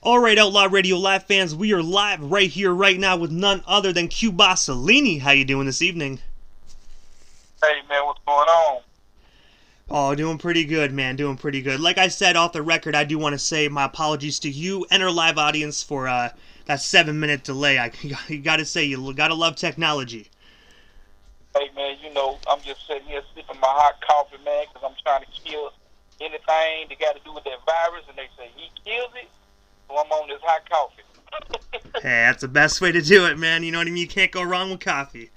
Alright, Outlaw Radio Live fans, we are live right here, right now with none other than QBosilini. How you doing this evening? Hey man, what's going on? Oh, doing pretty good, man. Doing pretty good. Like I said off the record, I do want to say my apologies to you and our live audience for that 7 minute delay. You gotta say, you gotta love technology. Hey man, I'm just sitting here sipping my hot coffee, man, because I'm trying to kill anything that got to do with that virus, and they say he kills it, so I'm on this hot coffee. Hey, that's the best way to do it, man. You know what I mean? You can't go wrong with coffee.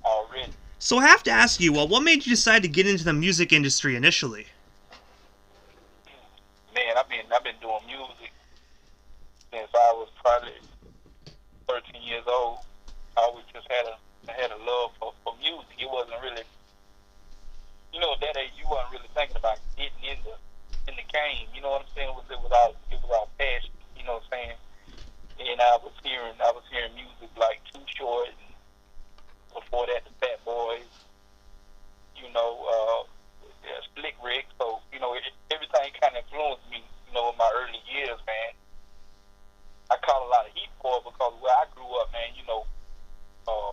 Already. So I have to ask you, what made you decide to get into the music industry initially? Man, I've been doing music since I was probably 13 years old. I always just had a love for music. It wasn't really, at that age you wasn't really thinking about getting in the game. You know what I'm saying? It was all passion. You know what I'm saying? And I was hearing music like Too Short, and before that the Fat Boys. Slick Rick. So everything kind of influenced me. In my early years, man. I caught a lot of heat for it because where I grew up, man. Uh,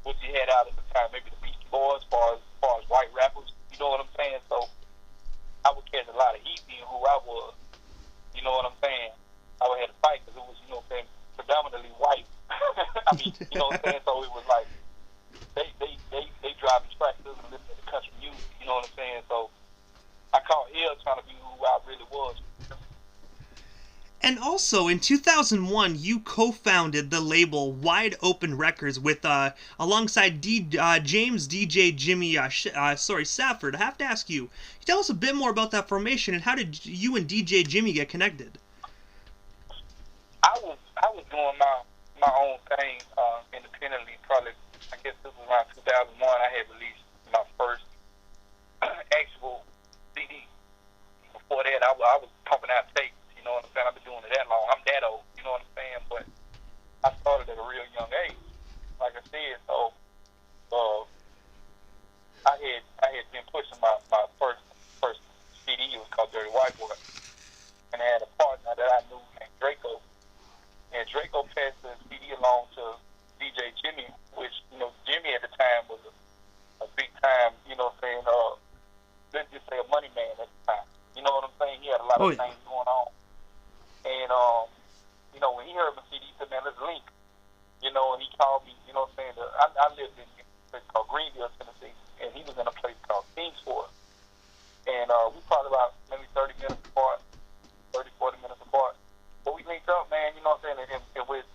what you had out at the time, maybe the Beastie Boys, as far as white rappers. You know what I'm saying? So I would catch a lot of heat being who I was. You know what I'm saying? I would have to fight because it was, predominantly white. I mean, you know what I'm saying? So it was like they driving tractors and listening to country music. You know what I'm saying? So I caught hell trying to be who I really was. And also, in 2001, you co-founded the label Wide Open Records with alongside James DJ Jimmy Safford. I have to ask you, tell us a bit more about that formation and how did you and DJ Jimmy get connected? I was doing my own thing independently. Probably I guess this was around 2001. I had released my first actual CD. Before that, I was pumping out tapes. You know what I'm saying? I've been doing it that long. I'm that old. You know what I'm saying? But I started at a real young age. Like I said, so uh, I had been pushing my first CD. It was called Dirty White Boy, and I had a partner that I knew named Draco. And Draco passed the CD along to DJ Jimmy, which Jimmy at the time was a big time. You know what I'm saying? Let's just say a money man at the time. You know what I'm saying? He had a lot Oh of yeah. things going on. And, when he heard my CD, he said, man, let's link. And he called me, you know what I'm saying? I lived in a place called Greenville, Tennessee, and he was in a place called Kingsport. And we probably about maybe 30 minutes apart, 30, 40 minutes apart. But we linked up, man, you know what I'm saying? And with,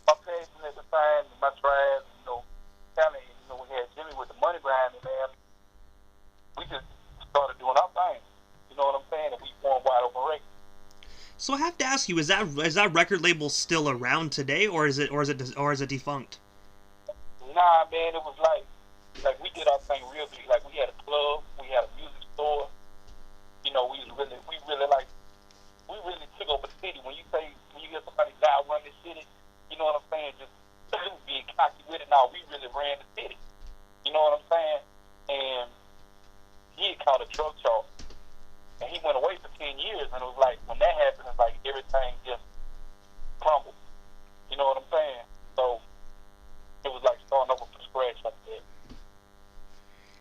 my passion at the time, and my drive, kind of, we had Jimmy with the money behind me, man. We just started doing our thing. You know what I'm saying? And we formed Wide Open Records. So I have to ask you, is that record label still around today, or is it defunct? Nah, man, it was like we did our thing real big. Like we had a club, we had a music store. We really took over the city. When you hear somebody now run the city, you know what I'm saying? Just being cocky with it. Now we really ran the city. You know what I'm saying? And he had caught a drug charge, and he went away for 10 years. And it was like when that happened, it's like everything just crumbled. You know what I'm saying? So it was like starting over from scratch like that.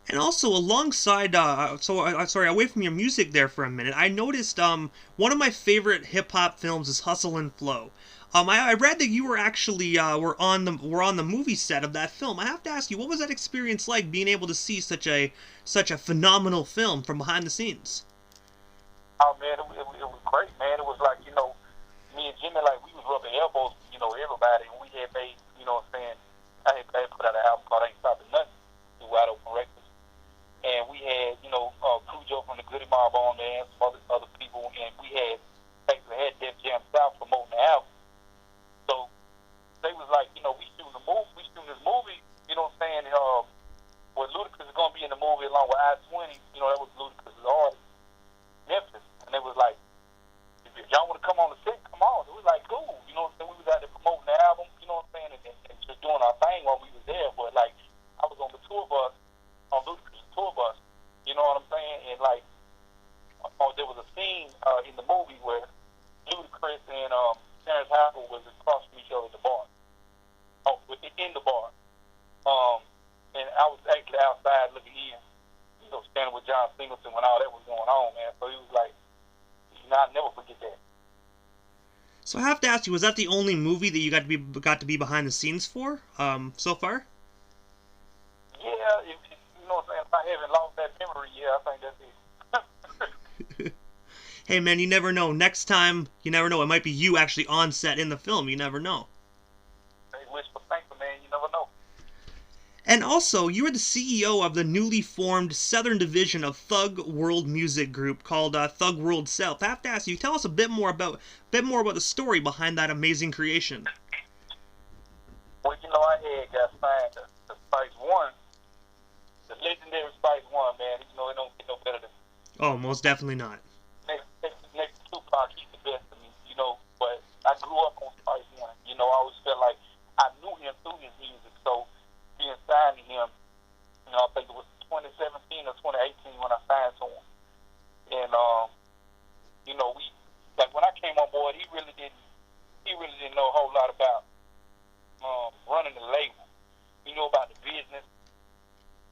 And also alongside, sorry, away from your music there for a minute, I noticed one of my favorite hip hop films is Hustle and Flow. I read that you were actually were on the movie set of that film. I have to ask you, what was that experience like being able to see such a phenomenal film from behind the scenes? Oh man, it was great, man. It was like me and Jimmy, like we was rubbing elbows, everybody, and we had made, what I'm saying, I had put out an album called Ain't Stopping Nothing through Wide Open Records, and we had Cujo from the Goody Mob on there and some other people, and we had Def Jam South promoting the album. So they was like, we shooting this movie, you know what I'm saying? Where Ludacris is gonna be in the movie along with I-20, that was Ludacris' artist, Memphis, and they was like, if y'all want to come on the set, come on. It was like cool, you know what I'm saying? We was out there promoting the album, you know what I'm saying, and just doing our thing while we was there. But like, I was on the tour bus, on Ludacris' tour bus, you know what I'm saying? And like, there was a scene in the movie Chris and Terrence Howard was across from each other at the bar. Oh, in the bar. And I was actually outside looking in, standing with John Singleton when all that was going on, man. So he was like, I'll never forget that. So I have to ask you, was that the only movie that you got to be behind the scenes for, so far? Yeah, you know what I'm saying? If I haven't lost that memory, yeah, I think that's it. Hey man, you never know. Next time, you never know. It might be you actually on set in the film. You never know. Hey, wishful thinking, man. You never know. And also, you are the CEO of the newly formed Southern Division of Thug World Music Group called Thug World South. I have to ask you, tell us a bit more about the story behind that amazing creation. Well, I had got signed to Spice One, the legendary Spice One, man. It don't get no better than. Oh, most definitely not. Next to Tupac, he's the best to me, But I grew up on Spice One. I always felt like I knew him through his music. So being signed to him, I think it was 2017 or 2018 when I signed to him. And we like when I came on board, he really didn't know a whole lot about running the label. He knew about the business,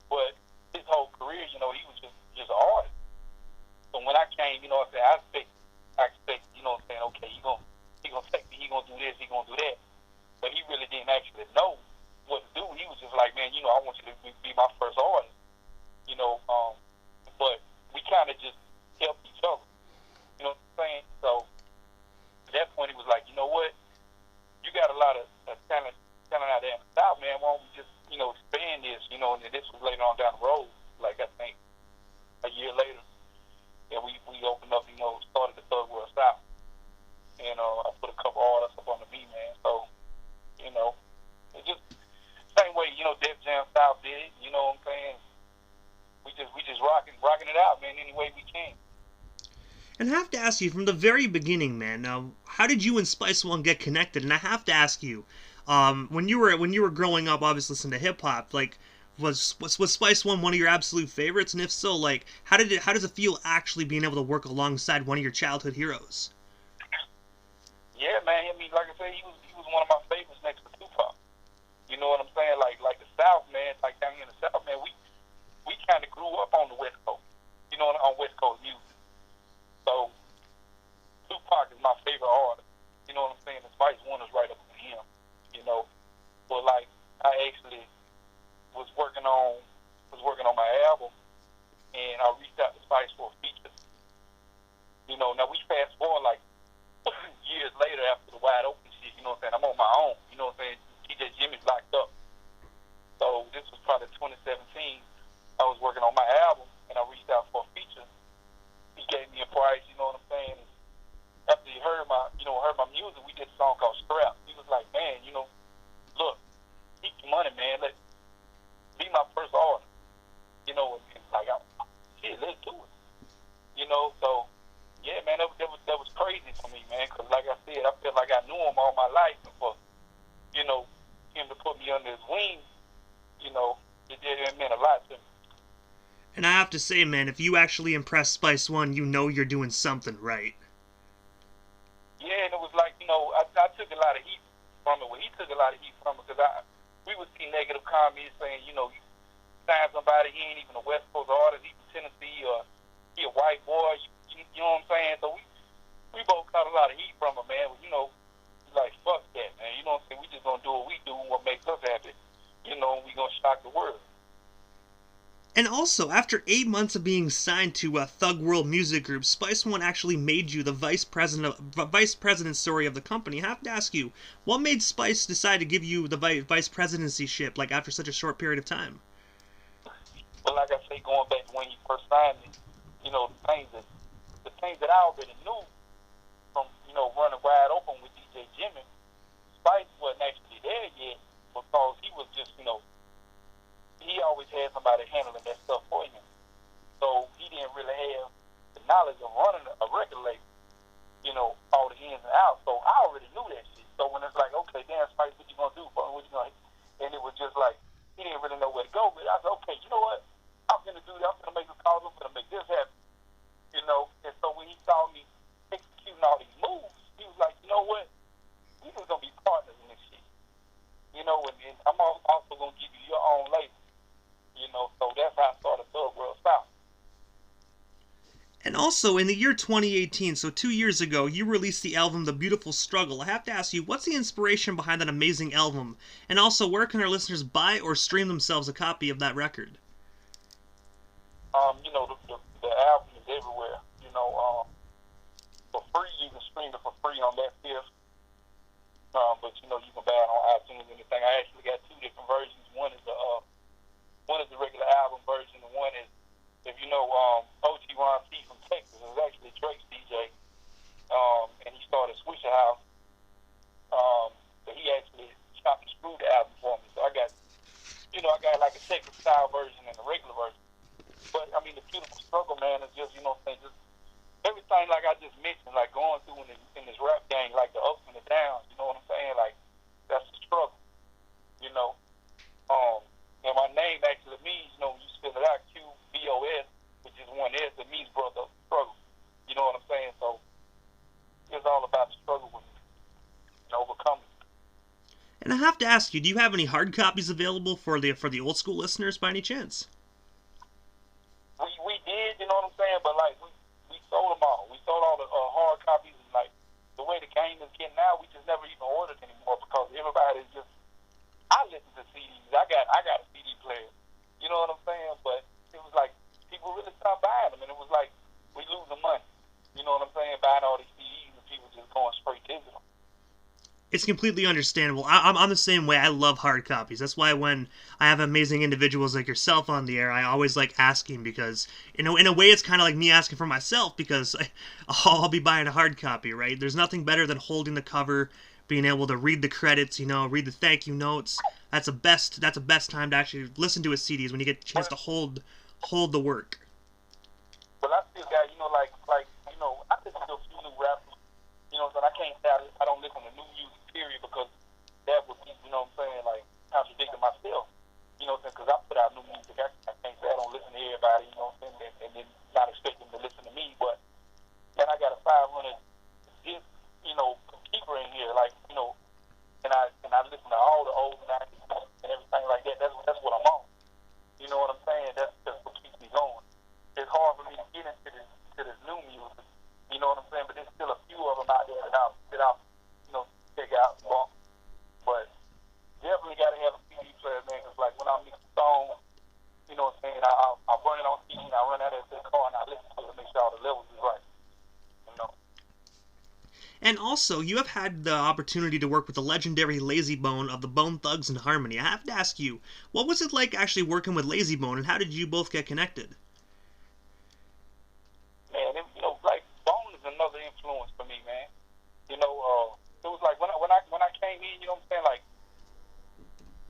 but his whole career, he was just an artist. So when I came, I expect, okay, he gonna take me, he gonna do this, he gonna do that. But he really didn't actually know what to do. He was just like, man, I want you to be my first artist. But we kind of just helped each other. You know what I'm saying? So at that point, he was like, you know what? You got a lot of talent out there in the South, man. Why don't we just, expand this? And this was later on down the road, like I think a year later. And we opened up, started the Thug World South. And I put a couple artists up on the beat, man. So, it's just same way, Def Jam South did it, you know what I'm saying? We just rocking it out, man, any way we can. And I have to ask you, from the very beginning, man, how did you and Spice One get connected? And I have to ask you, when you were growing up, obviously listening to hip hop, like, was Spice One of your absolute favorites? And if so, like, how does it feel actually being able to work alongside one of your childhood heroes? Yeah, man. I mean, like I said, he was one of my favorites next to Tupac. You know what I'm saying? Like the South, man. Like down here in the South, man. We kind of grew up on the West Coast. On West Coast music. So Tupac is my favorite artist. You know what I'm saying? The Spice One is right up to him. But like I actually was working on my album, and I reached out to Spice for a feature. Now we fast forward like years later after the Wide Open shit. You know what I'm saying? I'm on my own. You know what I'm saying? DJ Jimmy's locked up. So this was probably 2017. I was working on my album, and I reached out for a feature. He gave me a price. You know what I'm saying? After he heard my music, we did a song called Strap. He was like, man, look, keep your money, man. Be my first artist. And like, let's do it. So yeah, man, that was crazy for me, man. Because like I said, I feel like I knew him all my life, and for him to put me under his wing, it meant a lot to me. And I have to say, man, if you actually impress Spice One, you're doing something right. Yeah, and it was like, I took a lot of heat from it. Well, he took a lot of heat from it because we would see negative comments saying, you sign somebody, he ain't even a West Coast artist, he's from Tennessee, or he a white boy, you know what I'm saying? So we both caught a lot of heat from him, man. Like, fuck that, man. You know what I'm saying? We just gonna do what we do and what makes us happy. And we gonna shock the world. And also, after 8 months of being signed to Thug World Music Group, Spice One actually made you the vice president of the company. I have to ask you, what made Spice decide to give you the vice presidency ship, like, after such a short period of time? Well, like I say, going back to when you first signed me, the things that I already knew from, running Wide Open with DJ Jimmy, Spice wasn't actually there yet because he was just, he always had somebody handling that stuff for him. So he didn't really have the knowledge of running a record label, all the ins and outs. So I already knew that shit. So when it's like, okay, damn, Spice, what you gonna do? What you gonna? And it was just like, he didn't really know where to go. But I said, okay, you know what? I'm gonna do that. I'm gonna make a call. I'm gonna make this happen. And so when he saw me executing all these moves, he was like, also, in the year 2018, so 2 years ago, you released the album The Beautiful Struggle. I have to ask you, what's the inspiration behind that amazing album? And also, where can our listeners buy or stream themselves a copy of that record? The album is everywhere. For free, you can stream it for free on that fifth. But you can buy it on iTunes and anything. I actually got two different versions. One is the regular album version, and one is, if you know, OG Ron P from Texas. It was actually Drake's DJ, and he started Swisher House. So he actually chopped and screwed the album for me. So I got like a Texas style version and a regular version. But I mean, the beautiful struggle, man, is just just everything like I just mentioned, like going through in this rap game, like the ups and the downs. You know what I'm saying? Like that's the struggle. And my name actually means, when you spell it out, QBoS, which is one S, it means brother struggle. You know what I'm saying? So it's all about the struggle and overcoming. And I have to ask you, do you have any hard copies available for the old school listeners by any chance? We did, you know what I'm saying? But like we sold them all. We sold all the hard copies, and like the way the game is getting now, we just never even ordered anymore because everybody's just. I listen to CDs. I got a CD player. You know what I'm saying? But it was like people really stopped buying them, and it was like we losing money. You know what I'm saying? Buying all these CDs and people just going straight digital. It's completely understandable. I'm the same way. I love hard copies. That's why when I have amazing individuals like yourself on the air, I always like asking because, in a way, it's kind of like me asking for myself because I'll be buying a hard copy, right? There's nothing better than holding the cover, being able to read the credits, read the thank you notes. That's the best time to actually listen to a CD is when you get a chance to hold the work. Well, I still got, I listen to a few new rappers. So I can't say I don't listen to new music, period, because that would be, like contradicting myself. Because I put out new music. I can't say I don't listen to everybody, and then not expect them to listen to me. But then I got a 500 disc, keeper in here, and I listen to all the old 90s and everything like that. That's what I'm on. You know what I'm saying? That's what keeps me going. It's hard for me to get into this new music. You know what I'm saying? But there's still a few of them out there that I'll check out and bump. But definitely got to have a CD player, man. Because like when I mix a song, you know what I'm saying? I'll burn it on CD and I run out of the car and I listen to it to make sure all the levels is right. And also, you have had the opportunity to work with the legendary Lazy Bone of the Bone Thugs and Harmony. I have to ask you, what was it like actually working with Lazy Bone, and how did you both get connected? Man, like Bone is another influence for me, man. It was like when I came in, you know what I'm saying? Like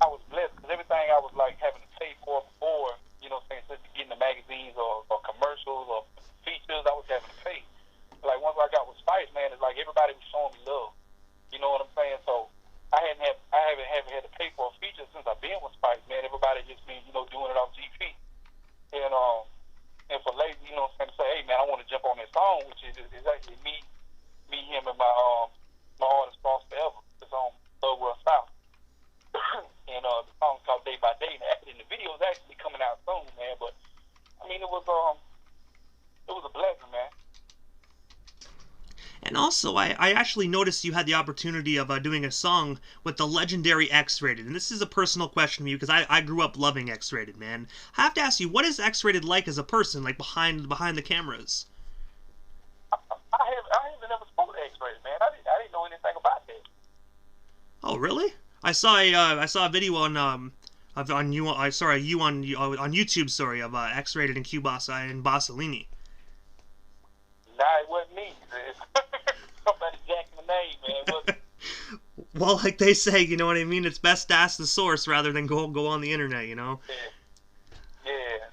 I was blessed because everything I was like having to pay for before, you know what I'm saying, just to get in the magazines or commercials or features, I was having to pay. Like once I got with Spice, man, it's like everybody was showing me love. You know what I'm saying? So I haven't had to pay for a feature since I've been with Spice, man. Everybody just been, doing it off GP. And for Lazy, you know what I'm saying, to say, hey man, I want to jump on this song, which is actually me, him, and my artist Boss Forever. It's on Love World South. And the song's called Day by Day, and the video is actually coming out soon, man. But I mean, it was a blessing, man. And also, I actually noticed you had the opportunity of doing a song with the legendary X-Rated. And this is a personal question to you because I grew up loving X-Rated, man. I have to ask you, what is X-Rated like as a person, like behind the cameras? I haven't never spoken to X-Rated, man. I didn't know anything about that. Oh, really? I saw a video on you on YouTube, sorry, of X-Rated and and Bosilini. Nah, it wasn't me. Somebody jacking the name, man. It wasn't. Well, like they say, you know what I mean? It's best to ask the source rather than go on the internet, Yeah.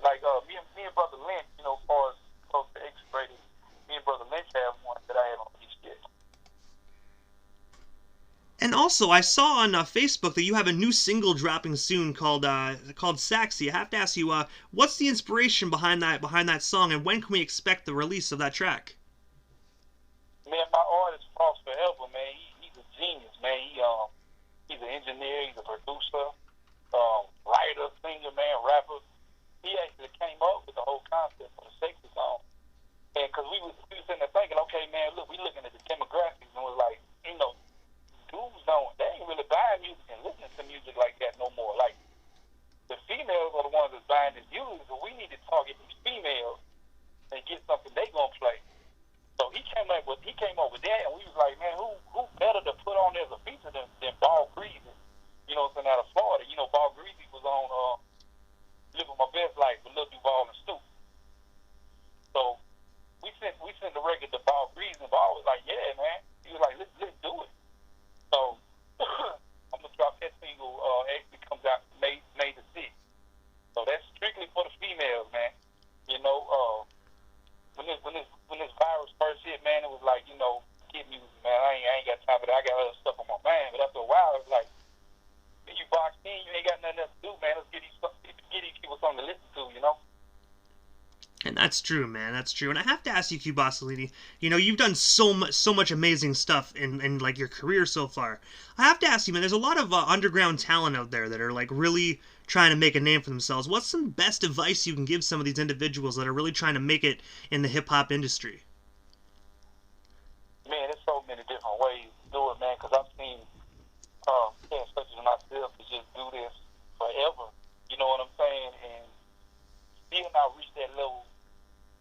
Like me and Brother Lynch, as far as close to X-Rated, me and Brother Lynch have one that I haven't released yet. And also, I saw on Facebook that you have a new single dropping soon called Saxy. I have to ask you, what's the inspiration behind that song, and when can we expect the release of that track? Man, my artist Boss Forever, man, he's a genius, man. He's an engineer, he's a producer, writer, singer, man, rapper. He actually came up with the whole concept for the Sexy song. And because we was sitting there thinking, okay, man, look, we looking at the demographics and was like, dudes they ain't really buying music and listening to music like that no more. Like, the females are the ones that's buying the music, so we need to target these females and get something they gonna play. So he came up with that, and we was like, man, who better to put on as a feature than Ball Greasy? You know what I'm saying, out of Florida. You know, Ball Greasy was on Living My Best Life with Lil Duval and Stu. So we sent the record to Ball Greasy, and Ball was like, yeah, man. He was like, let's do it. So I'm gonna drop that single. Actually comes out May the 6th. So that's strictly for the females, man. You know, when this virus first hit, man, it was like, kid music, man. I ain't got time for that. I got other stuff on my mind. But after a while, it was like, you boxed in, you ain't got nothing else to do, man. Let's get these people something to listen to. And that's true, man. That's true. And I have to ask you, QBosilini, you've done so much amazing stuff in like your career so far. I have to ask you, man. There's a lot of underground talent out there that are like really trying to make a name for themselves. What's some best advice you can give some of these individuals that are really trying to make it in the hip hop industry? Man, there's so many different ways to do it, man. Because I've seen cats such as myself to just do this forever. You know what I'm saying? And still not reach that level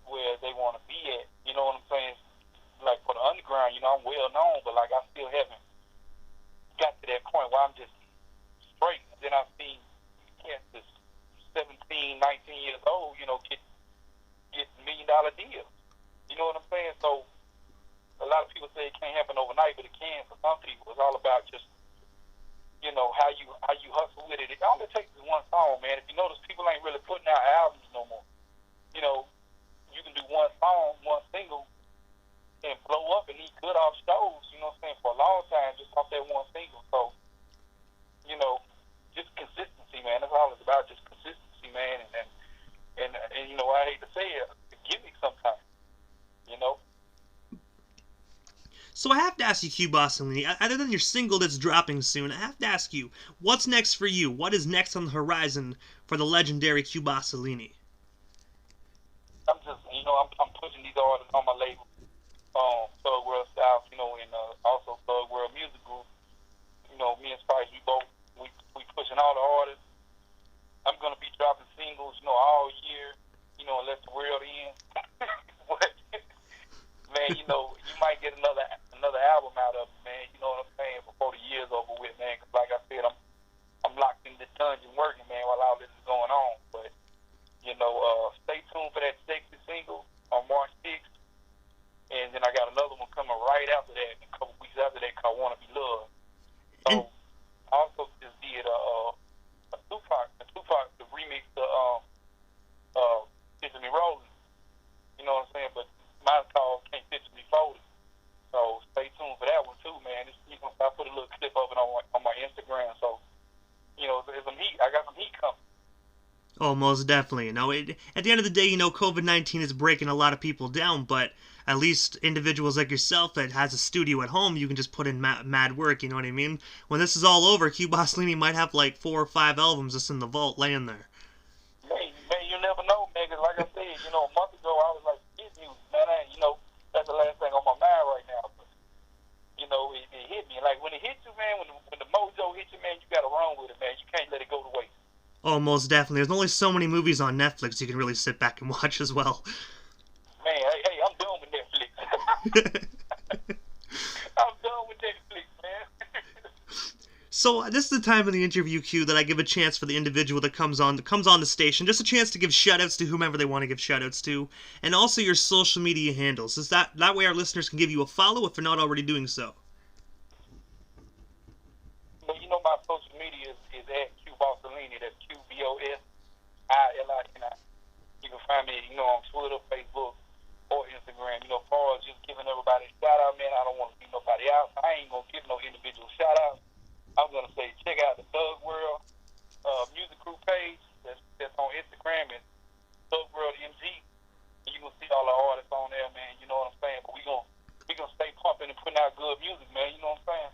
where they want to be at. You know what I'm saying? Like for the underground, I'm well known, but like I still haven't got to that point where I'm just straight. Then I've seen cats that's 17, 19 years old, get $1 million deals. You know what I'm saying? So a lot of people say it can't happen overnight, but it can for some people. It's all about just how you hustle with it. It only takes one song, man. If you notice, people ain't really putting out albums no more. You can do one song, one single, and blow up and eat good off shows, for a long time, just off that one single. So, just consistency, man. That's all it's about, just consistency, man. And I hate to say it, a gimmick sometimes, So I have to ask you, QBosilini, other than your single that's dropping soon, I have to ask you, what's next for you? What is next on the horizon for the legendary QBosilini? I'm just, I'm pushing these artists on my label, Thug World South, and also Thug World Music Group. Me and Spice, we pushing all the artists. I'm gonna be dropping singles, all year, unless the world ends. But man, you might get another album out of it, man. You know what I'm saying? Before the year's over with, man. Because like I said, I'm locked in the dungeon working, man, while all this is going on. But stay tuned for that sexy single on March 6th. And then I got another one coming right after that, a couple weeks after that, called Wanna Be Loved. So I also just did a Tupac the remix of Picture Me Rolling. You know what I'm saying? But mine's called Can't Picture Me Folded. So stay tuned for that one too, man. I put a little clip of it on my Instagram. So, there's some heat. I got some heat coming. Oh, most definitely. At the end of the day, COVID-19 is breaking a lot of people down, but at least individuals like yourself that has a studio at home, you can just put in mad work, you know what I mean? When this is all over, QBosilini might have like 4 or 5 albums just in the vault laying there. Man, you never know, man, because like I said, a month ago, I was like, hit music, man, that's the last thing on my mind right now. But, it hit me. Like, when it hits you, man, when the mojo hits you, man, you got to run with it, man. You can't let it go to waste. Oh, most definitely. There's only so many movies on Netflix you can really sit back and watch as well. Man, hey, I'm done with Netflix. I'm done with Netflix, man. So this is the time in the interview queue that I give a chance for the individual that comes on the station, just a chance to give shoutouts to whomever they want to give shoutouts to, and also your social media handles. Is that way our listeners can give you a follow if they're not already doing so. But my social media is at QBosilini. That's QBosilini. You can find me, on Twitter, Facebook, or Instagram. As far as just giving everybody a shout out, man, I don't want to leave nobody out. I ain't gonna give no individual shout out. I'm gonna say check out the Thug World Music Group page. That's on Instagram and Thug World MG. And you can see all the artists on there, man. You know what I'm saying? But we gonna stay pumping and putting out good music, man. You know what I'm saying?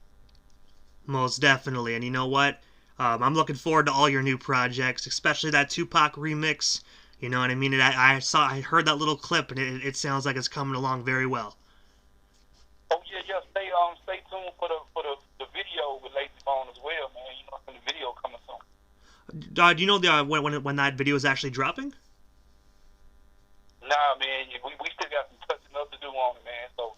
Most definitely. And you know what? I'm looking forward to all your new projects, especially that Tupac remix. You know what I mean? And I heard that little clip, and it sounds like it's coming along very well. Oh yeah, yeah. Stay tuned for the video with Lazy Bone as well, man. You know, the video coming soon. Do you know when that video is actually dropping? Nah, man. We still got some touching up to do on it, man. So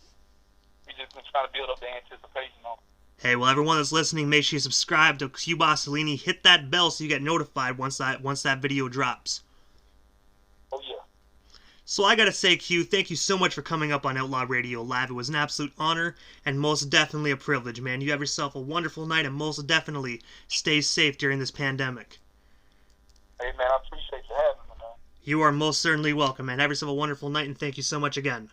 we just been trying to build up the anticipation on it. Hey, well, everyone that's listening, make sure you subscribe to QBosilini. Hit that bell so you get notified once that video drops. Oh yeah. So I gotta say, Q, thank you so much for coming up on Outlaw Radio Live. It was an absolute honor and most definitely a privilege, man. You have yourself a wonderful night and most definitely stay safe during this pandemic. Hey man, I appreciate you having me, man. You are most certainly welcome, man. Have yourself a wonderful night and thank you so much again.